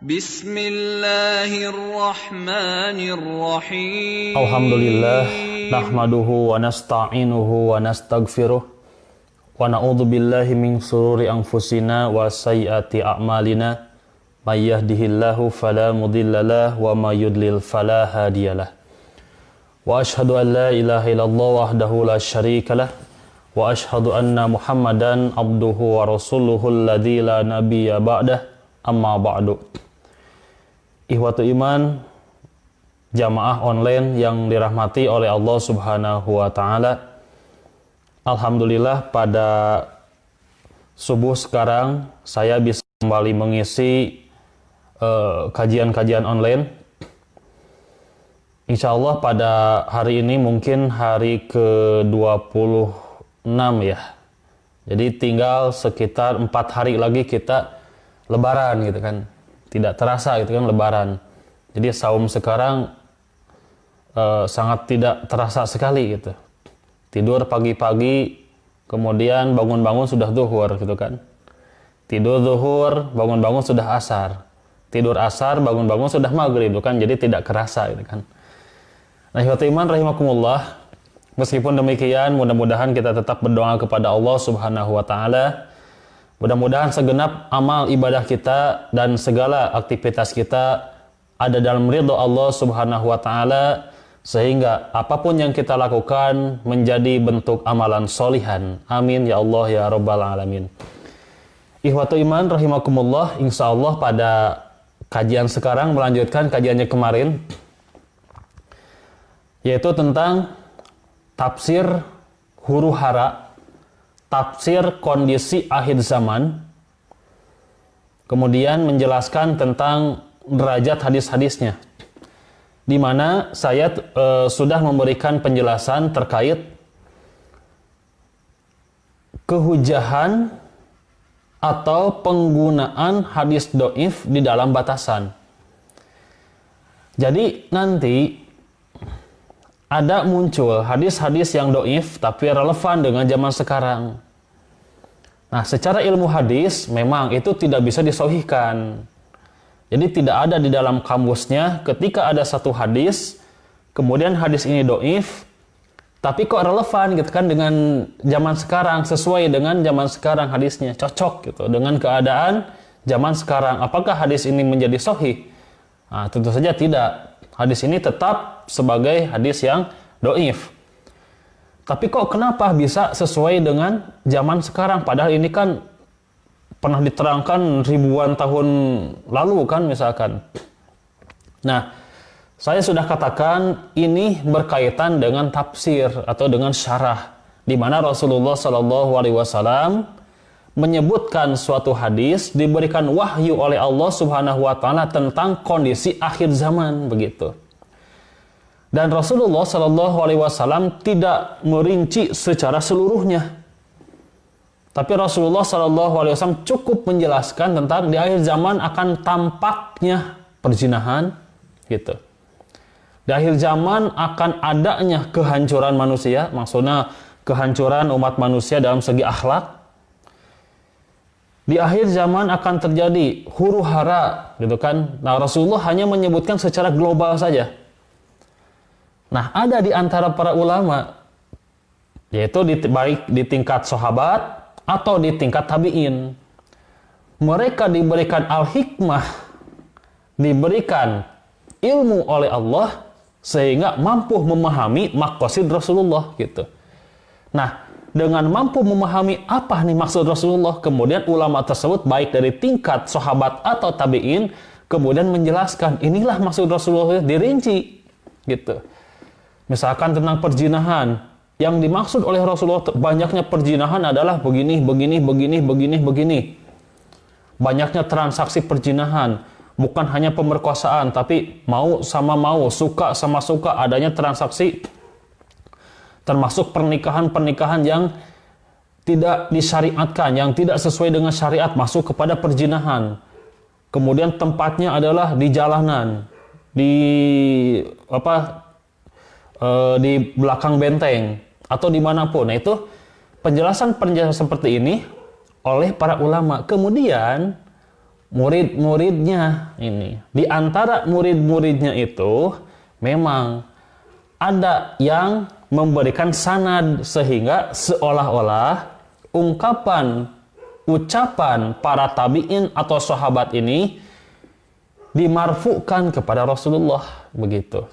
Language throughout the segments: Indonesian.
Bismillahirrahmanirrahim. Alhamdulillah, nahmaduhu wa nasta'inuhu wa nastaghfiruh wa na'udzu billahi min shururi anfusina wa sayyiati a'malina. May yahdihillahu fala mudhillalah wa may yudlil fala hadiyalah. Wa asyhadu an la ilaha illallah wahdahu la syarikalah wa asyhadu anna Muhammadan abduhu wa rasuluhu alladzi la nabiyya ba'dah. Amma ba'du. Ihwatu iman, jamaah online yang dirahmati oleh Allah Subhanahu wa taala. Alhamdulillah pada subuh sekarang saya bisa kembali mengisi kajian-kajian online. Insya Allah pada hari ini mungkin hari ke-26 ya. Jadi tinggal sekitar 4 hari lagi kita lebaran gitu kan. Tidak terasa gitu kan lebaran. Jadi saum sekarang sangat tidak terasa sekali gitu. Tidur pagi-pagi, kemudian bangun-bangun sudah zuhur gitu kan. Tidur zuhur, bangun-bangun sudah asar. Tidur asar, bangun-bangun sudah maghrib gitu kan. Jadi tidak kerasa gitu kan. Nah, ihwatu iman rahimakumullah. Meskipun demikian, mudah-mudahan kita tetap berdoa kepada Allah Subhanahu wa taala. Mudah-mudahan segenap amal ibadah kita dan segala aktivitas kita ada dalam ridho Allah Subhanahu wa taala, sehingga apapun yang kita lakukan menjadi bentuk amalan solihan. Amin ya Allah ya Rabbal alamin. Ihwatu iman rahimakumullah, insyaallah pada kajian sekarang melanjutkan kajiannya kemarin, yaitu tentang tafsir huru hara, tafsir kondisi akhir zaman, kemudian menjelaskan tentang derajat hadis-hadisnya, di mana saya sudah memberikan penjelasan terkait kehujahan atau penggunaan hadis doif di dalam batasan. Jadi nanti ada muncul hadis-hadis yang doif tapi relevan dengan zaman sekarang. Nah, secara ilmu hadis memang itu tidak bisa disahihkan. Jadi tidak ada di dalam kamusnya ketika ada satu hadis, kemudian hadis ini doif, tapi kok relevan gitu kan dengan zaman sekarang, sesuai dengan zaman sekarang hadisnya, cocok gitu dengan keadaan zaman sekarang. Apakah hadis ini menjadi sahih? Nah, tentu saja tidak. Hadis ini tetap sebagai hadis yang doif. Tapi kok kenapa bisa sesuai dengan zaman sekarang? Padahal ini kan pernah diterangkan ribuan tahun lalu kan misalkan. Nah, saya sudah katakan ini berkaitan dengan tafsir atau dengan syarah, di mana Rasulullah SAW menyebutkan suatu hadis diberikan wahyu oleh Allah Subhanahu wa taala tentang kondisi akhir zaman begitu. Dan Rasulullah SAW tidak merinci secara seluruhnya. Tapi Rasulullah SAW cukup menjelaskan tentang di akhir zaman akan tampaknya perzinahan gitu. Di akhir zaman akan adanya kehancuran manusia, maksudnya kehancuran umat manusia dalam segi akhlak. Di akhir zaman akan terjadi huru hara gitu kan. Nah, Rasulullah hanya menyebutkan secara global saja. Nah, ada di antara para ulama, yaitu baik di tingkat sahabat atau di tingkat tabi'in, mereka diberikan al-hikmah, diberikan ilmu oleh Allah sehingga mampu memahami maqasid Rasulullah gitu. Nah, dengan mampu memahami apa nih maksud Rasulullah, kemudian ulama tersebut baik dari tingkat sahabat atau tabi'in kemudian menjelaskan inilah maksud Rasulullah, dirinci gitu. Misalkan tentang perzinahan, yang dimaksud oleh Rasulullah banyaknya perzinahan adalah begini. Banyaknya transaksi perzinahan, bukan hanya pemerkosaan, tapi mau sama mau, suka sama suka, adanya transaksi, termasuk pernikahan-pernikahan yang tidak disyariatkan, yang tidak sesuai dengan syariat, masuk kepada perzinahan. Kemudian tempatnya adalah di jalanan, di belakang benteng, atau dimanapun. Nah, itu penjelasan seperti ini oleh para ulama. Kemudian murid-muridnya ini. Di antara murid-muridnya itu memang ada yang memberikan sanad sehingga seolah-olah ucapan para tabi'in atau sahabat ini dimarfukan kepada Rasulullah, begitu.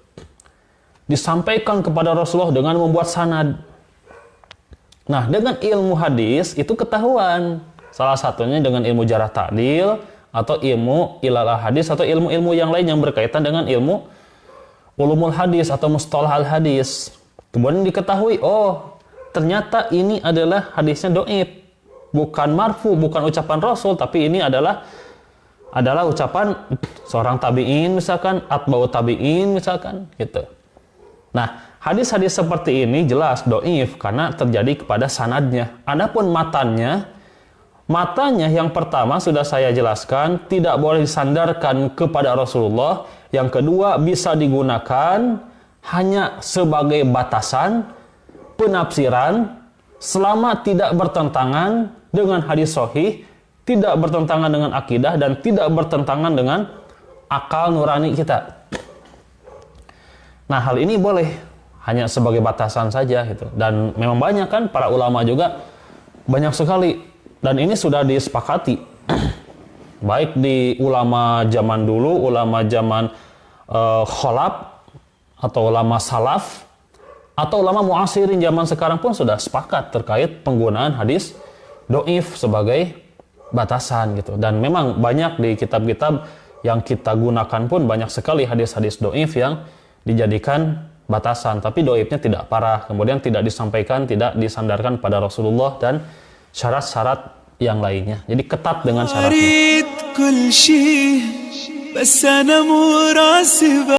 Disampaikan kepada Rasulullah dengan membuat sanad. Nah, dengan ilmu hadis itu ketahuan. Salah satunya dengan ilmu jarah ta'dil atau ilmu ilalah hadis atau ilmu-ilmu yang lain yang berkaitan dengan ilmu ulumul hadis atau mustalah al hadis. Kemudian diketahui, oh, ternyata ini adalah hadisnya dhaif. Bukan marfu, bukan ucapan Rasul, tapi ini adalah ucapan seorang tabi'in misalkan, atba'ut tabi'in misalkan, gitu. Nah, hadis-hadis seperti ini jelas dhaif karena terjadi kepada sanadnya. Adapun matanya yang pertama sudah saya jelaskan tidak boleh disandarkan kepada Rasulullah. Yang kedua bisa digunakan hanya sebagai batasan penafsiran selama tidak bertentangan dengan hadis sahih, tidak bertentangan dengan akidah, dan tidak bertentangan dengan akal nurani kita. Nah, hal ini boleh hanya sebagai batasan saja gitu. Dan memang banyak kan para ulama juga banyak sekali, dan ini sudah disepakati baik di ulama zaman dulu, ulama zaman kholaf atau ulama salaf atau ulama muasirin zaman sekarang pun sudah sepakat terkait penggunaan hadis dhaif sebagai batasan gitu. Dan memang banyak di kitab-kitab yang kita gunakan pun banyak sekali hadis-hadis dhaif yang dijadikan batasan, tapi dhaifnya tidak parah, kemudian tidak disampaikan, tidak disandarkan pada Rasulullah dan syarat-syarat yang lainnya. Jadi ketat dengan syaratnya.